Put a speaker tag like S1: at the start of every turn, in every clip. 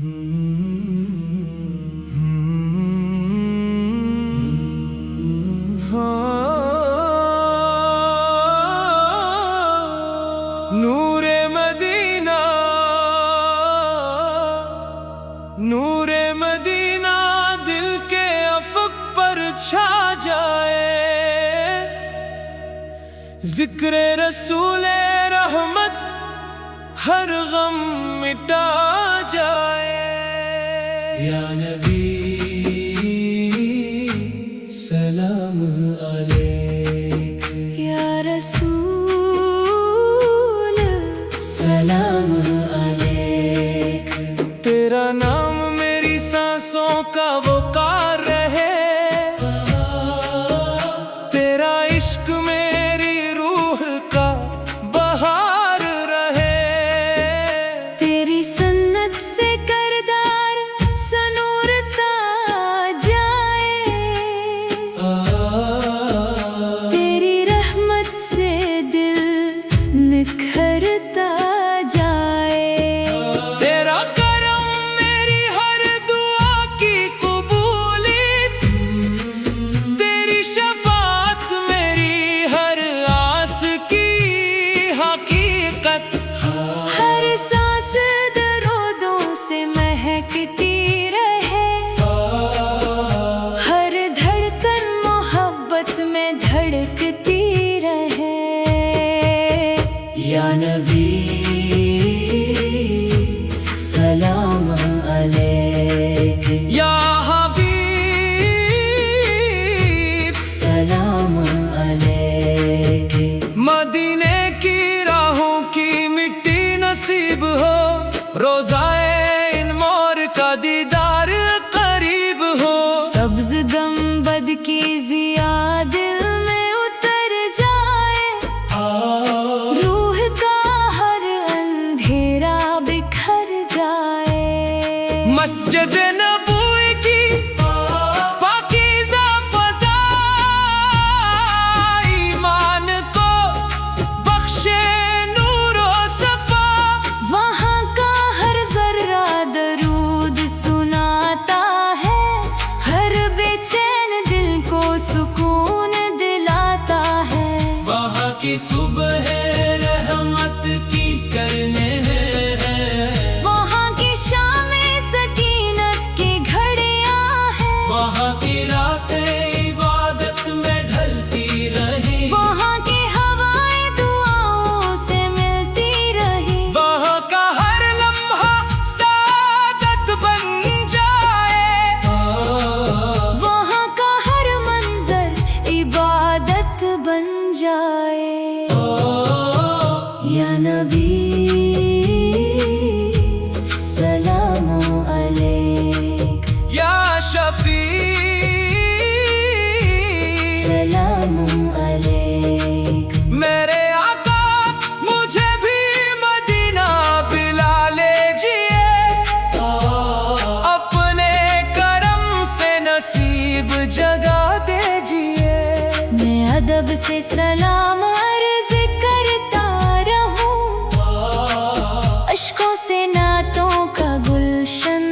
S1: नूरे Medina, नूरे Medina दिल के Afak पर छा जाए, ज़िक्र रसूले रहमत हर गम मिटा जाए। या नबी सलाम अलैक,
S2: या रसूल सलाम अलैक।
S1: तेरा नाम मेरी सांसों का वक़ार रहे, तेरा इश्क मेरी रूह का बहार रहे।
S2: तेरी सन्नत से करदार सनूरता जाए, तेरी रहमत से दिल निखरता जाए।
S1: तेरा करम मेरी हर दुआ की कबूलियत, तेरी शफाअत मेरी हर आस की हकीकत।
S2: हर सांस दरूदों से महकती रहे, हर धड़कन मोहब्बत में धड़कती रहे।
S1: या नबी
S2: सलाम अलैक,
S1: या हबीब
S2: सलाम अलैक।
S1: मदीने की राहों की मिट्टी नसीब हो, रोज़ाए इन मोर का दीदार करीब हो।
S2: सब्ज़ गंबद की ज़िया दिल में उतर जाए, रूह का हर अंधेरा बिखर जाए।
S1: मस्जिद नबूई की पाकीज़ा फ़ज़ा ईमान को बख्शे नूर ओ सफ़ा।
S2: वहाँ का हर ज़र्रा दरूद सुनाता है, हर बेचैन दिल को सुकून दिलाता है।
S1: वहाँ की सुबह रहमत की करने हैं,
S2: वहाँ की शामें सकीनत की घड़ियाँ हैं,
S1: वहाँ की रातें इबादत में ढलती रही,
S2: वहाँ की हवाएं दुआओं से मिलती रही।
S1: वहाँ का हर लम्हा सादत बन जाए,
S2: वहाँ का हर मंजर इबादत बन जाए। या नबी सलाम अलैक,
S1: या शफी
S2: सलाम अलैक।
S1: मेरे आका मुझे भी मदीना बुला लीजिए, अपने करम से नसीब जगा दीजिए।
S2: मैं अदब से सलाम अर्ज़ करता रहूं, अश्कों से नातों का गुलशन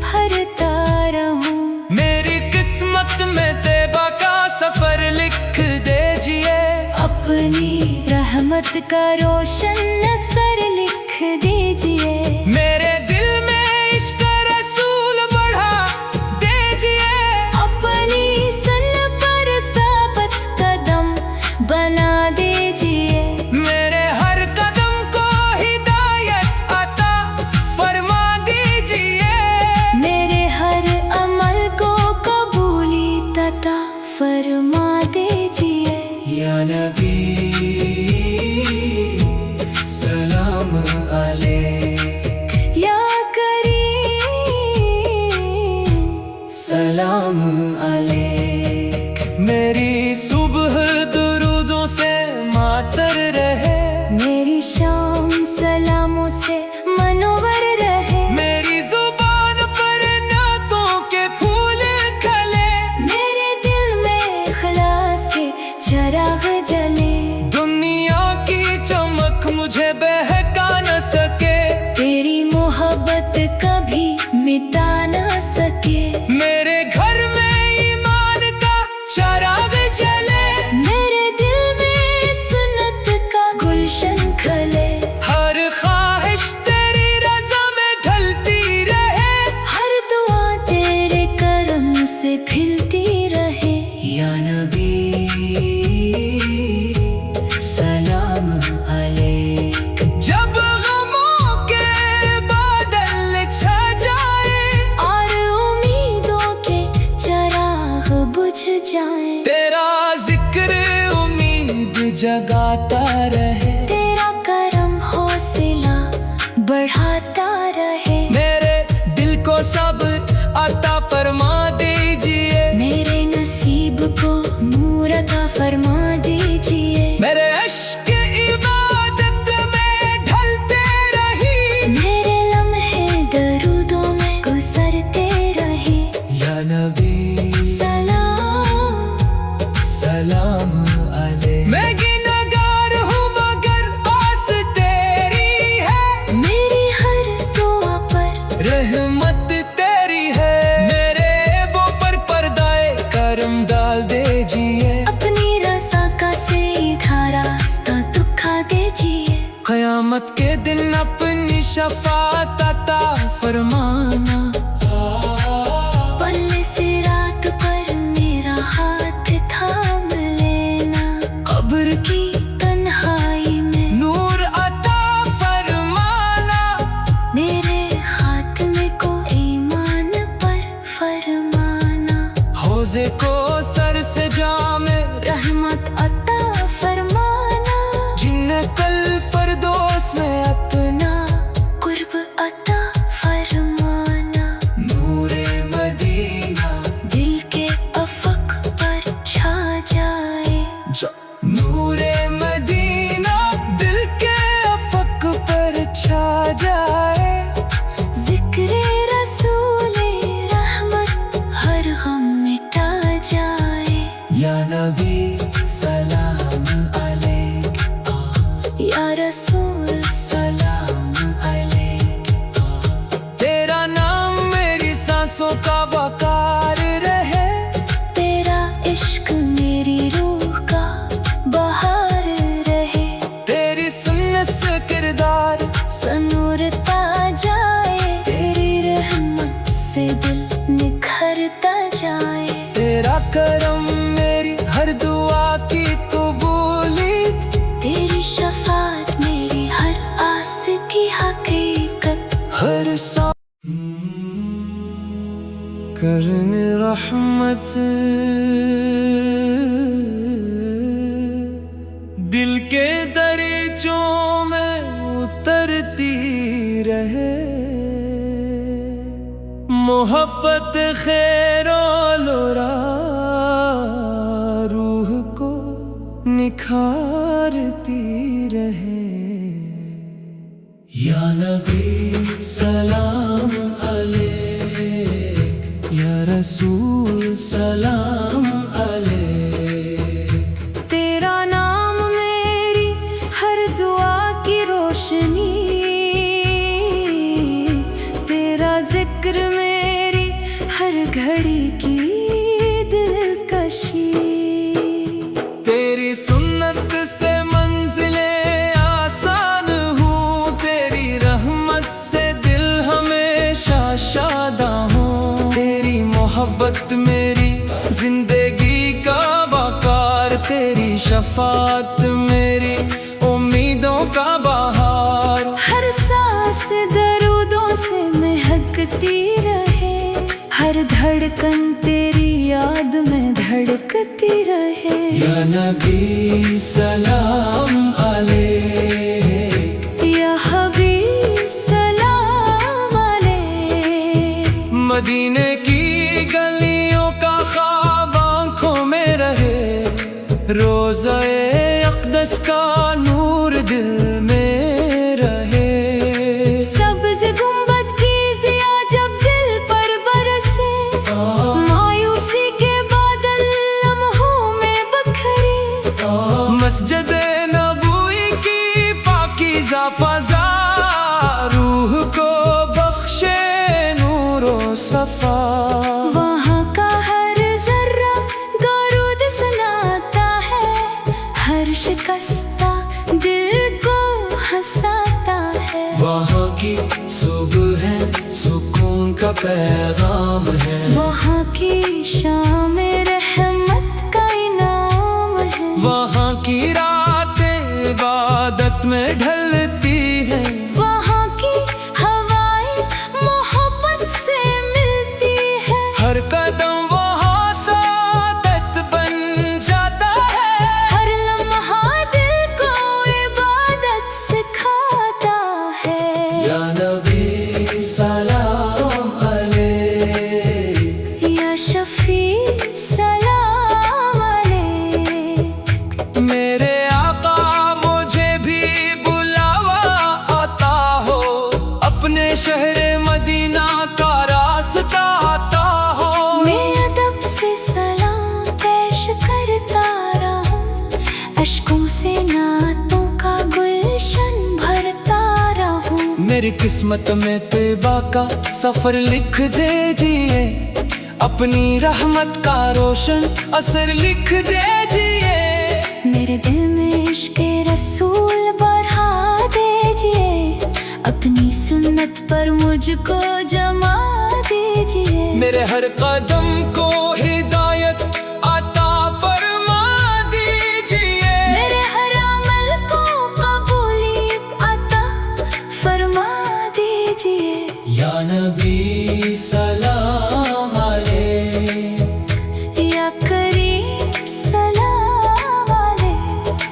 S2: भरता रहूं।
S1: मेरी किस्मत में तैबा का सफर लिख दीजिए,
S2: अपनी रहमत का रोशन नसर लिख दीजिए।
S1: मेरे दिल में इश्क रसूल बढ़ा दीजिए,
S2: अपनी सन पर साबत कदम बना दीजिए।
S1: मेरे हर कदम को हिदायत अता फरमा दीजिए,
S2: मेरे हर अमल को कबूलियत अता फरमा दीजिए।
S1: या नबी जगाता रहे।
S2: तेरा करम हौसला बढ़ाता रहे।
S1: मेरे दिल को सब्र अता फरमा दीजिए।
S2: मेरे नसीब को नूर अता फरमा दीजिए।
S1: मेरे इश्क इबादत में ढलते रही।
S2: मेरे लम्हे दरूदों में गुजरते रहे।
S1: या नबी
S2: सलाम
S1: सलाम अलैह। मैं गिनहगार हूँ मगर आस तेरी है।
S2: मेरी हर दुआ पर
S1: रहमत तेरी है। मेरे ऐबों पर पर्दाए करम डाल दीजिए।
S2: अपनी रज़ा का सीधा रास्ता दिखा दीजिए।
S1: क़यामत के दिन अपनी शफ़ाअत अता फरमाना।
S2: पल्ले सिरात पर मेरा हाथ थाम लेना। कब्र की तन्हाई में
S1: नूर अता फरमाना।
S2: मेरे हाथ में को ईमान पर फरमाना।
S1: हौज़े को सर से जामे
S2: रहमत अता फरमाना।
S1: जिन्हें कल फरदौस में अपना
S2: कुर्ब अता फरमाना।
S1: नूरे मदीना
S2: दिल के अफक पर छा जाए।
S1: नूरे मदीना दिल के अफक पर छा जाए।
S2: जिक्रे रसूले रहमत हर गम मिटा जाए।
S1: या नबी सलाम अलैक।
S2: या रसूल
S1: सलाम अलैक। तेरा नाम मेरी सांसों का वकार रहे।
S2: तेरा इश्क मेरी रूह का बहार रहे।
S1: तेरी सुन्नत से किरदार
S2: सनूरता जाए। तेरी रहमत से दिल निखरता जाए।
S1: तेरा करम मेरी हर दुआ की कबूलियत।
S2: तेरी शफात मेरी हर आस की हकीकत।
S1: हर सा करने रहमत दिल के दरीचों में उतरती रहे। मोहब्बत खैर-ओ-लुरा रूह को निखारती रहे। या नबी सलाम अलैक। या रसूल सलाम अलैक।
S2: तेरा नाम मेरी हर दुआ की रोशनी। तेरा जिक्र मेरी हर घड़ी की दिलकशी।
S1: तेरी सुन्नत से मंजिलें आसान हूँ। तेरी रहमत से दिल हमेशा शादा हूँ। तेरी मोहब्बत मेरी जिंदगी का वकार। तेरी शफात मेरी उम्मीदों का बहार।
S2: हर सांस दरूदों से महकती रहे। हर धड़कन तेरी याद में धड़कती रहे।
S1: या नबी सलाम अलैक।
S2: या हबीब सलाम अलैक।
S1: मदीने की गलियों का ख्वाब आँखों में रहे। रोज़े अक़दस का नूर दिल में रहे।
S2: सब्ज़ गुंबद की ज़िया जब दिल पर बरसे। मायूसी के बादल लम्हों में बखरे।
S1: मस्जिद नबूई की पाकीज़ा फ़ज़ा रूह को बख्शे नूरो सफ़ा।
S2: वहाँ का हर जर्रा दरूद सुनाता है। हर शिकस्ता दिल को हंसाता है।
S1: वहाँ की सुबह है सुकून का पैगाम है।
S2: वहाँ की शाम रहमत का इनाम है।
S1: वहाँ की रातें इबादत में ढलती है।
S2: वहाँ की हवाएं मोहब्बत से मिलती है।
S1: हर कदम वहाँ सादत बन जाता है।
S2: हर लम्हा
S1: मेरी किस्मत में तैबा का सफर लिख दीजिए, अपनी रहमत का रोशन असर लिख दीजिए।
S2: मेरे दिल में इश्क़ रसूल बढ़ा दीजिए, अपनी सुन्नत पर मुझको जमा दीजिए।
S1: मेरे हर कदम को हिदायत अता फरमा दीजिए,
S2: मेरे हर अमल को कबूलियत अता फरमा दीजिए।
S1: या नबी सलाम अलैक,
S2: या करीम सलाम अलैक।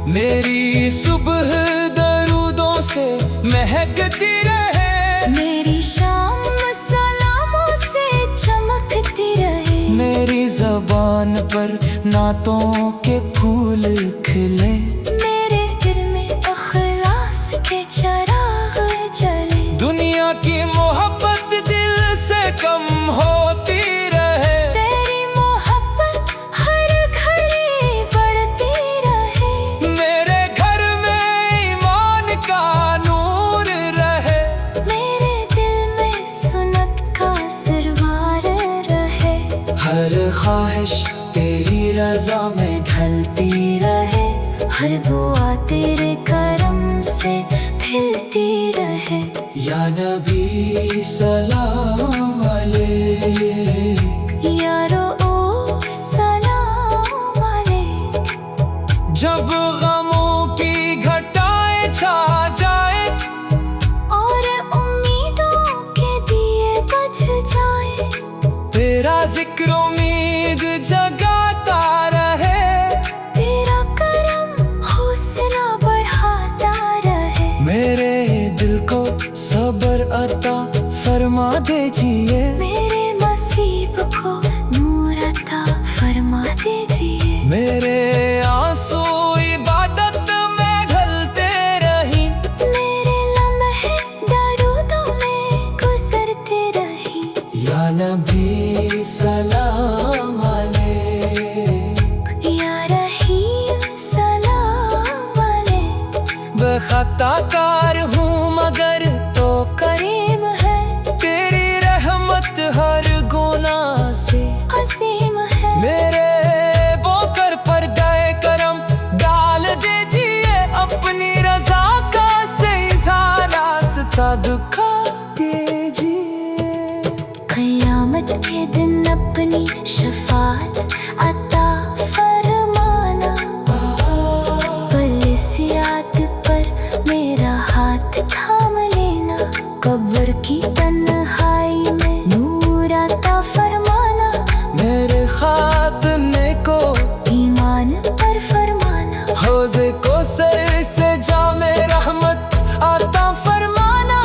S1: मेरी सुबह दरूदों से महकती रहे,
S2: मेरी शाम सलामों से चमकती रहे।
S1: मेरी ज़बान पर नातों के फूल खिले,
S2: मेरे दिल में अखलास के चिराग जले।
S1: दुनिया की मोहब्बत दिल से कम होती रहे,
S2: तेरी मोहब्बत हर घड़ी बढ़ती रहे।
S1: मेरे घर में ईमान का नूर रहे,
S2: मेरे दिल में सुन्नत का सरवार रहे।
S1: हर ख्वाहिश तेरी रज़ा में ढलती रहे,
S2: हर दुआ तेरे करम से खिलती रहे।
S1: या नबी सलाम अलैक,
S2: या रऊफ सलाम अलैक।
S1: जब गमों की घटाएं छा जाए
S2: और उम्मीदों के दिए बुझ जाए,
S1: तेरा जिक्र उम्मीद जगाता रहे,
S2: तेरा करम हौसला बढ़ाता रहे।
S1: मेरे दिल को सब्र अता फरमा दीजिए,
S2: मेरे नसीब को नूर अता फरमा दीजिए।
S1: मेरे आंसू इबादत में ढलते रही,
S2: मेरे लम्हे दरूदों में गुजरते रही।
S1: या नबी सलाम अलैक,
S2: या रहीम सलाम अलैक।
S1: बेखताकार हूँ मगर तो
S2: करीम है,
S1: तेरी रहमत हर गुनाह से
S2: अजीम है।
S1: मेरे बोकर पर दाए करम डाल दीजिए, अपनी रजा का सही रास्ता दिखा दीजिए।
S2: क़यामत के दिन अपनी शफाअत अता फरमाना, पलिसियात पर मेरा हाथ थाम लेना। कब्र की तन्हाई में नूर अता फरमाना,
S1: मेरे खातने को
S2: ईमान पर फरमाना।
S1: हौज़े को सर से जामे रहमत अता फरमाना,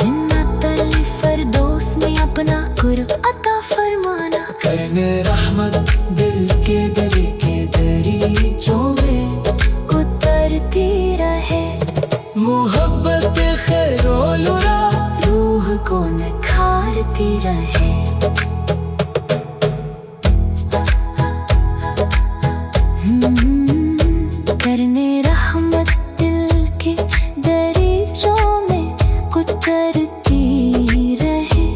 S2: जन्नतुल फिरदौस में अपना कुर्ब अता फरमाना।
S1: करने रहमत दिल के गली के दरीचों में
S2: उतरती रहे,
S1: मोहब्बत खैरोलुरा
S2: रूह को निखारती रहे। करने रहमत दिल के दरीचों में उतरती रहे,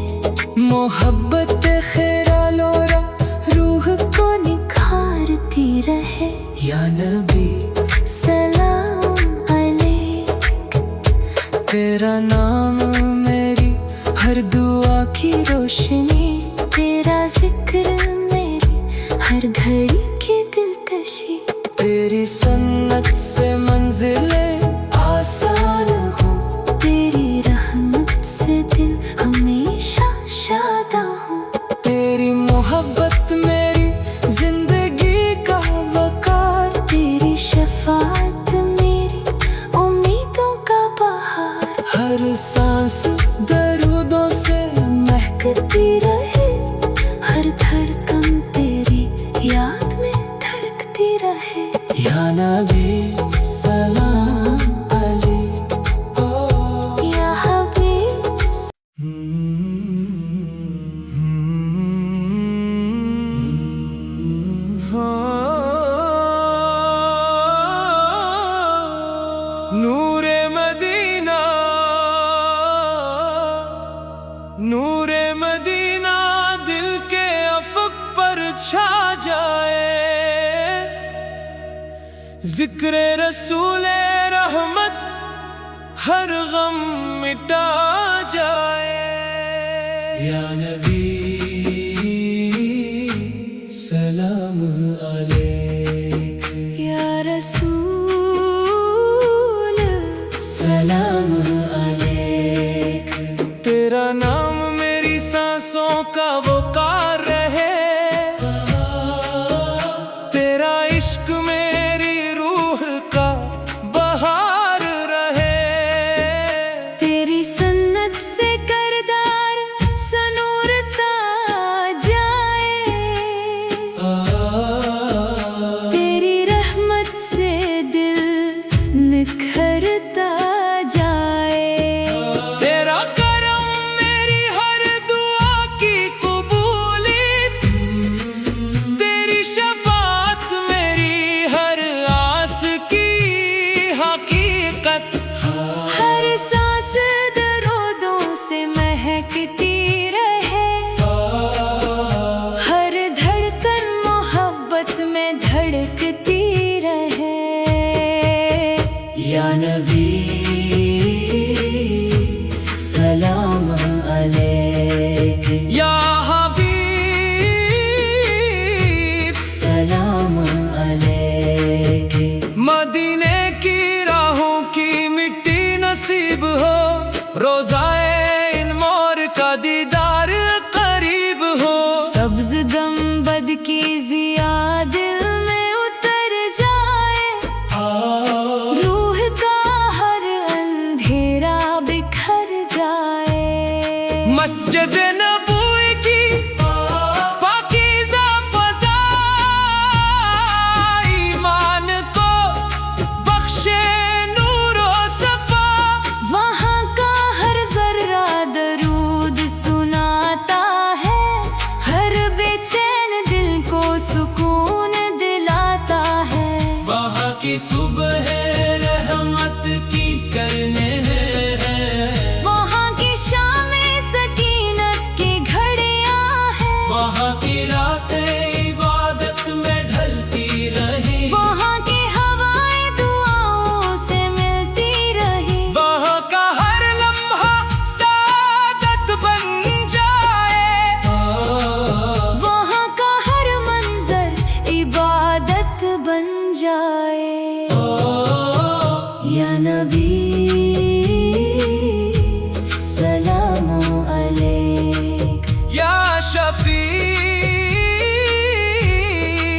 S1: मोहब्बत खैरोलुरा
S2: रूह को निखारती रहे।
S1: या नबी
S2: सलाम अलैक,
S1: तेरा नाम मेरी हर दुआ की रोशनी,
S2: तेरा जिक्र मेरी हर घड़ी की दिलकशी।
S1: तेरी सन्नत से मंजिलें आसान हो,
S2: तेरी रहमत से दिल हमेशा शादा हो।
S1: तेरी मोहब्बत मेरी जिंदगी का वकार,
S2: तेरी शफाअत मेरी उम्मीदों का बहार।
S1: हर सांस दरूदों से
S2: महकती रहे, हर धड़कन तेरी याद में धड़कती रहे।
S1: या नबी सलाम अलैक,
S2: या हबीब
S1: नूरे मदीना नूरे मदीना दिल के अफक पर छा जाए, जिक्र रसूले रहमत हर गम मिटा जाए। या नबी सलाम अलैक,
S2: या रसूल
S1: सलाम अलैक। तेरा नाम मेरी सांसों का वकार रहे, तेरा इश्क मेरी रूह का बहार रहे।
S2: तेरी सन्नत से करदार सनूरता जाए, तेरी रहमत से दिल निखरता जाए।
S1: तेरा करम मेरी हर दुआ की कबूलियत, तेरी शफाअत मेरी हर आस की हकीकत।
S2: हर सांस दरूदों से महकती रहे, हर धड़कन मोहब्बत में धड़कती रहे।
S1: या नबी सलाम अलैक, या हबीब सलाम अलैक। मदीने की राहों की मिट्टी नसीब हो, रोज़ाए इन मोर का दीदार करीब हो।
S2: सब्ज गंबद की जिया दिल में उतर जाए, रूह का हर अंधेरा बिखर जाए।
S1: मस्जिद नबूई की पाकीज़ा फ़ज़ा ईमान को बख्शे नूर ओ सफ़ा।
S2: वहाँ का हर जर्रा दरूद सुनाता है, हर बेचैन दिल को सुकून दिलाता है।
S1: वहाँ की सुबह रहमत की करने हैं,
S2: वहाँ की शामें सकीनत की घड़ियाँ हैं,
S1: वहाँ की रातें इबादत में ढलती रही,
S2: वहाँ की हवाएं दुआओं से मिलती रही।
S1: वहाँ का हर लम्हा सादत बन जाए,
S2: वहाँ का हर मंजर इबादत बन जाए। या नबी सलाम अलैक,
S1: या शफी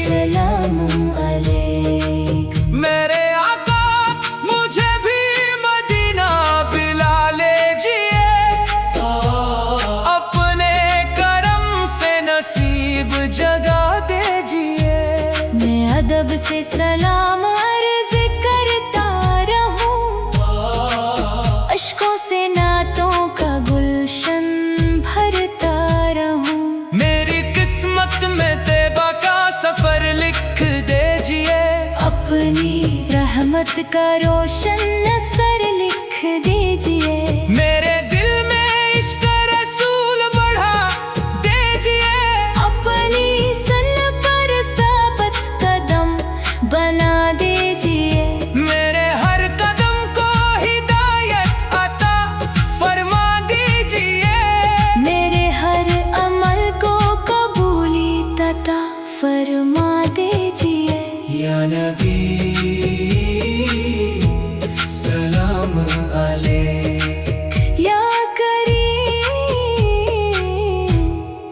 S2: सलाम अलैक।
S1: मेरे आका मुझे भी मदीना बुला लीजिए, अपने करम से नसीब जगा दीजिए।
S2: मैं अदब से सलाम अर्ज करता रहूं, अश्कों से नातों का गुलशन भरता रहूं।
S1: मेरी किस्मत में तैबा का सफर लिख दीजिए,
S2: अपनी रहमत का रोशन नसर लिख दीजिए।
S1: मेरे दिल में इश्क रसूल बढ़ा दीजिए,
S2: अपनी सन पर साबत कदम बना दीजिए।
S1: मेरे हर कदम को हिदायत अता फरमा दीजिए।
S2: मेरे हर अमल को कबूलियत अता फरमा दीजिए।
S1: या नबी सलाम अलैक,
S2: या करीम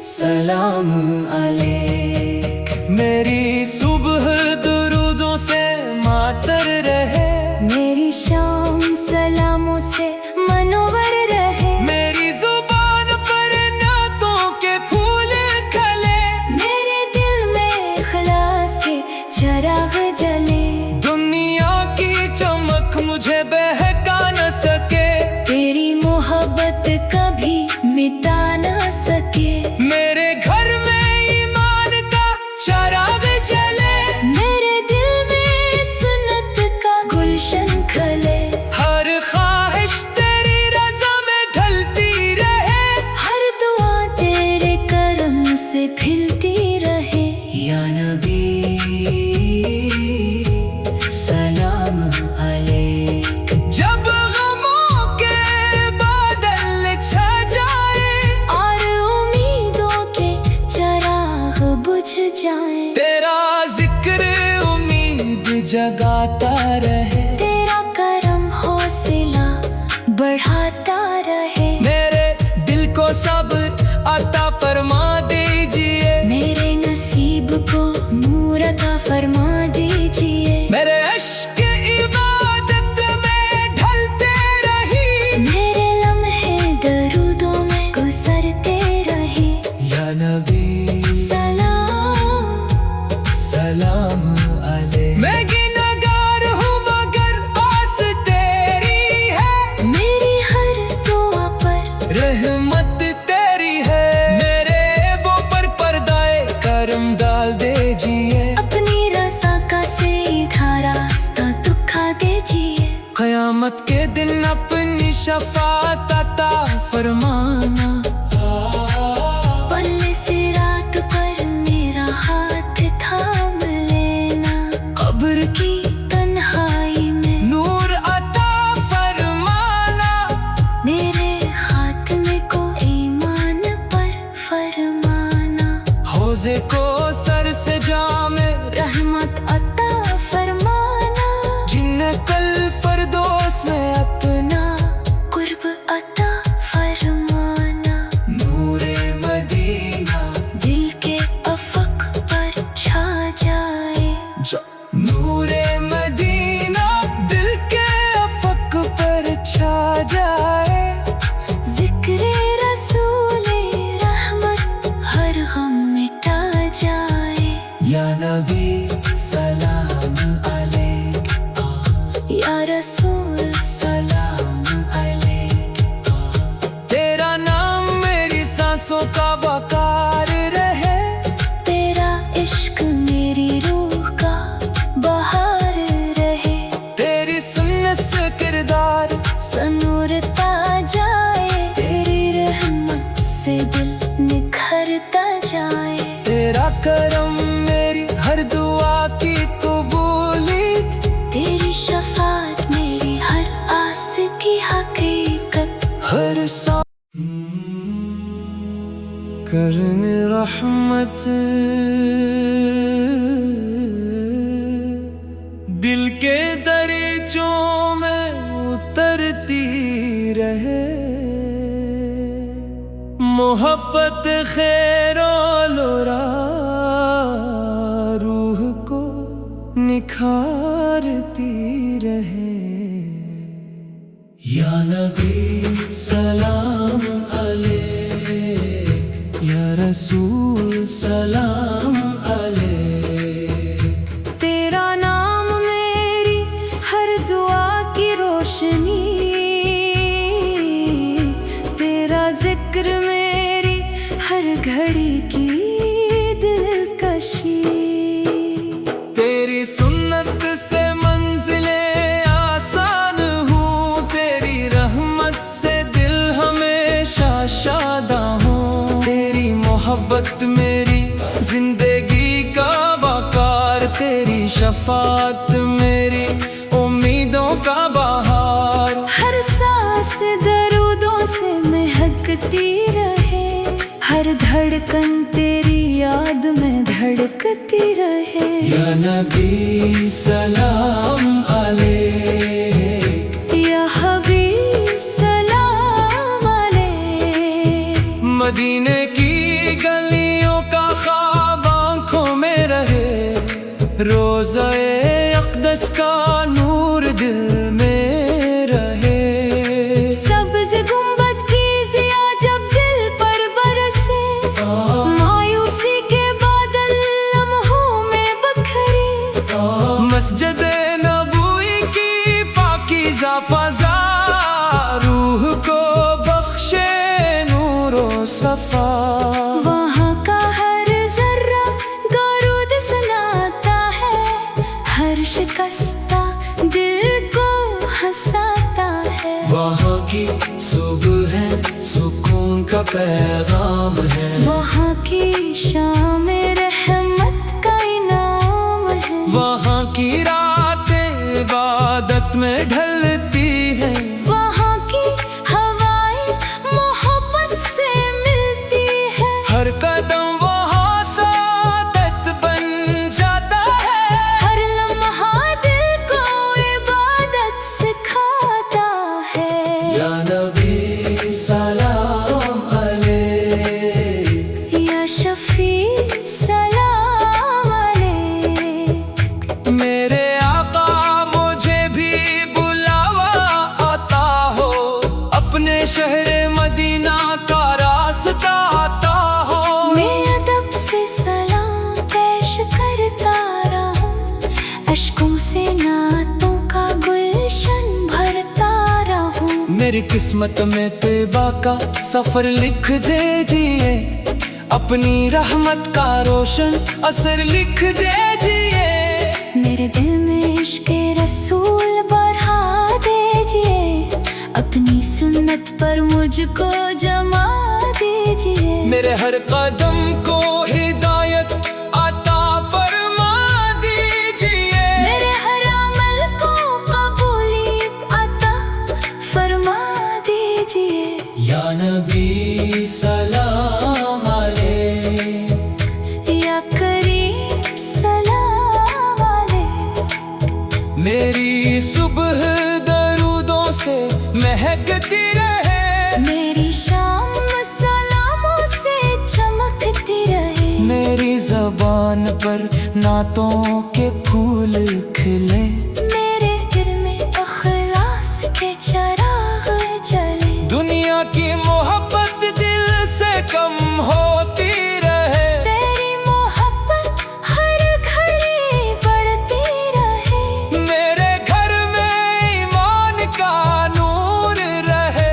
S1: सलाम अलैक। मेरी सुबह दुरूदों से मातर रहे,
S2: मेरी शाम सलामों से मनोवर रहे।
S1: मेरी जुबान पर नातों के फूल खले,
S2: मेरे दिल में इखलास के चराग जले।
S1: दुनिया की चमक मुझे बहका न सके,
S2: तेरी मोहब्बत कभी मिटा ना सके।
S1: मेरे घर में ईमान का चराग
S2: जाए।
S1: तेरा जिक्र उम्मीद जगाता रहे,
S2: तेरा करम हौसला बढ़ाता रहे।
S1: मेरे दिल को सब्र अता फरमा दीजिए,
S2: मेरे नसीब को नूर अता फरमा दीजिए।
S1: मेरे इश्क इबादत में ढलते रही,
S2: मेरे लम्हे दरूदों में गुजरते रहे।
S1: या नबी
S2: सलाम
S1: सलाम अलैह। मैं गिनहगार हूँ मगर आस तेरी है,
S2: मेरी हर दुआ पर
S1: रहमत तेरी है। मेरे ऐबों पर पर्दाए करम डाल दीजिए,
S2: अपनी रज़ा का सीधा रास्ता दिखा दीजिए।
S1: क़यामत के दिन अपनी शफ़ाअत अता फरमाना,
S2: पल्ले सिरात पर मेरा हाथ थाम लेना। कब्र की तन्हाई में
S1: नूर अता फरमाना,
S2: मेरे हाथ में को ईमान पर फरमाना।
S1: हौज़े को सर से जामे
S2: रहमत अता फरमाना,
S1: जिन्हें कल फरदौस में अपना
S2: कुर्ब अता फरमाना।
S1: नूरे मदीना
S2: दिल के अफक पर छा जाए।
S1: नूरे मदीना दिल के अफक पर छा जाए।
S2: जिक्र रसूले रहमत हर गम मिटा जाए।
S1: या नबी सलाम अलैक,
S2: या रसूल
S1: सलाम अलैक। तेरा नाम मेरी सांसों का वकार रहे,
S2: तेरा इश्क मेरी रूह का बहार रहे।
S1: तेरी सुन्नत से किरदार
S2: सनूरता जाए, तेरी रहमत से दिल निखरता जाए।
S1: तेरा करम मेरी हर दुआ की कबूलियत,
S2: तेरी शफात मेरी हर आस की हकीकत।
S1: हर सा करने रहमत दिल के दरीचों में उतरती रहे। मोहब्बत खैरो लोरा रूह को निखारती रहे। या नबी सलाम अलैक, या रसूल सलाम अलैक।
S2: तेरा नाम मेरी हर दुआ की रोशनी, तेरा जिक्र मेरी हर घड़ी की दिलकशी।
S1: तेरी सुन्नत से मंजिलें आसान हूँ, तेरी रहमत से दिल हमेशा शादा हूँ। तेरी मोहब्बत मेरी जिंदगी का वकार, तेरी शफात मेरी उम्मीदों का बहार।
S2: हर सांस दरूदों से महकती रहे, हर धड़कन तेरी याद में धड़कती रहे।
S1: या नबी सलाम अलैक,
S2: या हबीब सलाम अलैक।
S1: मदीने की गलियों का ख्वाब आँखों में रहे, रोज़े अक़दस का नूर दिल में रहे।
S2: सब्ज़ गुंबद की ज़िया जब दिल पर बरसे, मायूसी के बादल लम्हों में बखरे।
S1: मस्जिद नबूई की पाकीज़ा फ़ज़ा रूह को बख्शे नूरो सफ़ा।
S2: वहाँ का हर जर्रा दरूद सुनाता है, हर शिकस्ता दिल को हंसाता है।
S1: वहाँ की सुबह है सुकून का पैगाम है,
S2: वहाँ की शाम रहमत का इनाम है।
S1: वहाँ की रातें इबादत में ढलती है,
S2: वहाँ की हवाएं मोहब्बत से मिलती है।
S1: हर कदम वहाँ सादत मेरी किस्मत में तैबा का सफर लिख दीजिए, अपनी रहमत का रोशन असर लिख दीजिए।
S2: मेरे दिल में इश्क़ रसूल बढ़ा दीजिए, अपनी सुन्नत पर मुझको जमा दीजिए।
S1: मेरे हर कदम को हिदायत अता फरमा दीजिए,
S2: मेरे हर अमल को कबूलियत अता फरमा दीजिए।
S1: या नबी सलाम अलैक,
S2: या करीम सलाम अलैक।
S1: मेरी सुबह दरूदों से महकती रहे,
S2: मेरी शाम सलामों से चमकती रहे।
S1: मेरी ज़बान पर नातों के फूल खिले,
S2: मेरे दिल में अखलास के चिराग जले।
S1: दुनिया की मोहब्बत दिल से कम होती रहे,
S2: तेरी मोहब्बत हर घड़ी बढ़ती रहे।
S1: मेरे घर में ईमान का नूर रहे,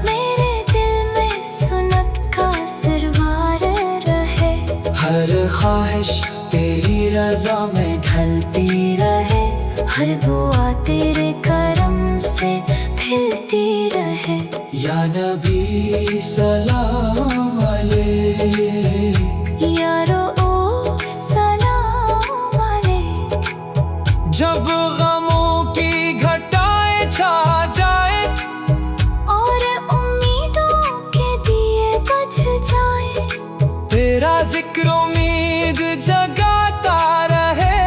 S2: मेरे दिल में सुन्नत का सरवार रहे।
S1: हर ख्वाहिश तेरी रज़ा में ढलती रहे,
S2: हर दुआ तेरे करम से खिलती रहे।
S1: या नबी सलाम अलैक,
S2: या रऊफ सलाम अलैक।
S1: जब गमों की घटाएं छा जाए,
S2: और उम्मीदों के दिए बुझ जाए।
S1: तेरा जिक्र उम्मीद जगाता रहे,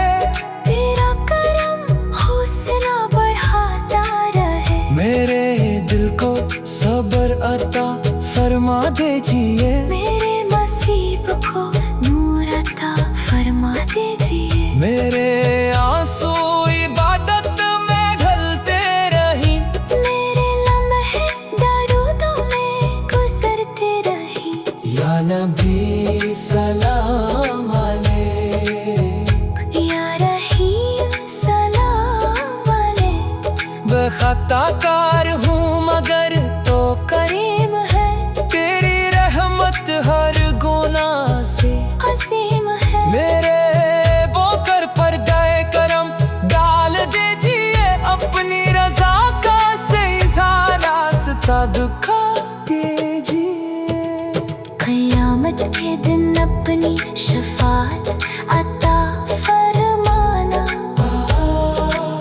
S2: तेरा करम हौसला बढ़ाता रहे।
S1: मेरे दिल को सब्र अता फरमा दीजिए,
S2: मेरे नसीब को नूर अता फरमा दीजिए।
S1: मेरे आंसू इबादत में ढलते रही,
S2: मेरे लम्हे दरूदों में गुजरते रही।
S1: या नबी सलाम अलैक,
S2: या रहीम सलाम अलैक।
S1: बेखताकार हूँ मगर तो
S2: करीम है,
S1: तेरी रहमत हर गुनाह से
S2: अजीम है।
S1: मेरे बोकर पर गए करम डाल दीजिए, अपनी रजा का सीधा रास्ता दिखा दीजिए।
S2: क़यामत के दिन अपनी शफाअत अता फरमाना,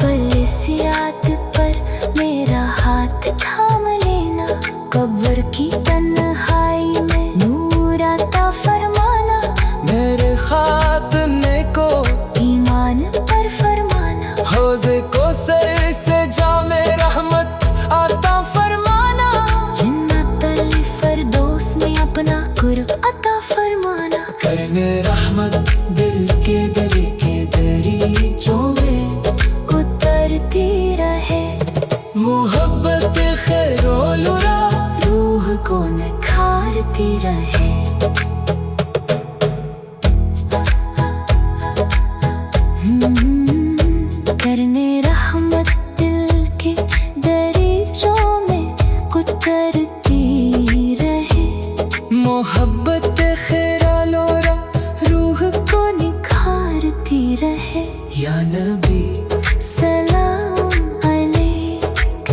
S2: पुलिसियात पर मेरा हाथ थाम लेना। कब्र की तन्हाई में नूर अता फरमाना,
S1: मेरे खातने को
S2: ईमान पर फरमाना।
S1: हौज़े को सर से जामे रहमत अता फरमाना,
S2: जन्नतल फरदौस में अपना कुर्ब अता फरमाना।
S1: करने रहमत दिल के गली के दरीचों में
S2: उतरती रहे,
S1: मोहब्बत खैरोलुरा
S2: रूह को निखारती रहे। करने रहमत दिल के दरीचों में उतरती रहे।
S1: मोहब्बत खैरोलुरा
S2: रूह को निखारती रहे।
S1: या नबी
S2: सलाम अलैक,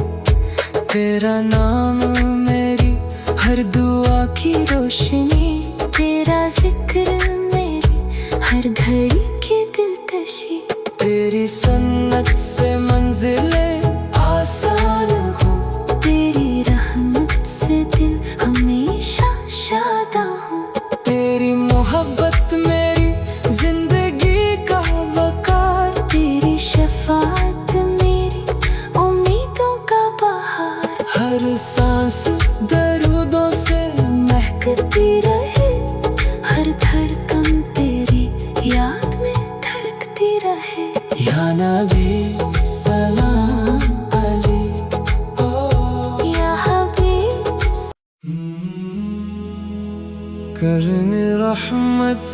S1: तेरा नाम मेरी हर दुआ की रोशनी,
S2: तेरा जिक्र मेरी हर घड़ी की दिलकशी।
S1: तेरी सुन्नत से मंजिले आसान हो,
S2: तेरी रहमत से दिल हमेशा शादा हो।
S1: तेरी मोहब्बत मेरी जिंदगी का वकार,
S2: तेरी शफाअत मेरी उम्मीदों का बहार।
S1: हर सांस दरूदों से
S2: महकती रहे, हर धड़कन तेरी याद में धड़कती रहे।
S1: या नबी सलाम अलैक,
S2: या हबीब
S1: करने रहमत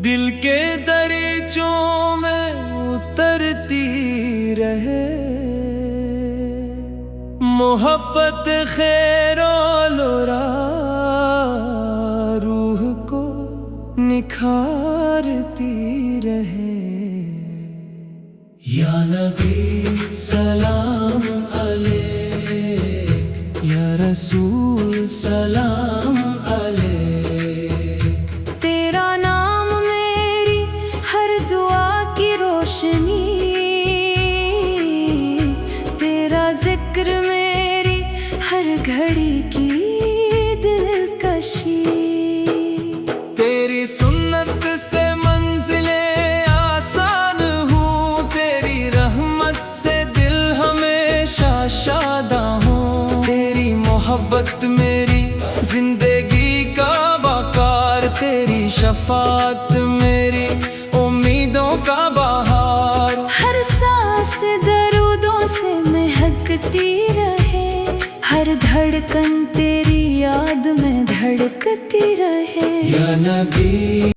S1: दिल के दरीचों में उतरती रहे। रहे। मोहब्बत खैर-ओ-लोरा रूह को निखारती रहे। या नबी सलाम अलैक, या रसूल सलाम अलैक।
S2: तेरा नाम मेरी हर दुआ की रोशनी, तेरा जिक्र मेरी हर घड़ी की दिलकशी।
S1: तेरी सुन्नत से मंजिलें आसान हूँ, तेरी रहमत से दिल हमेशा शादा हूँ। तेरी मोहब्बत मेरी जिंदगी का वकार, तेरी शफात मेरी उम्मीदों का बहार।
S2: हर सांस दरूदों से महकती रहे, हर धड़कन तेरी याद में धड़कती रहे।
S1: या नबी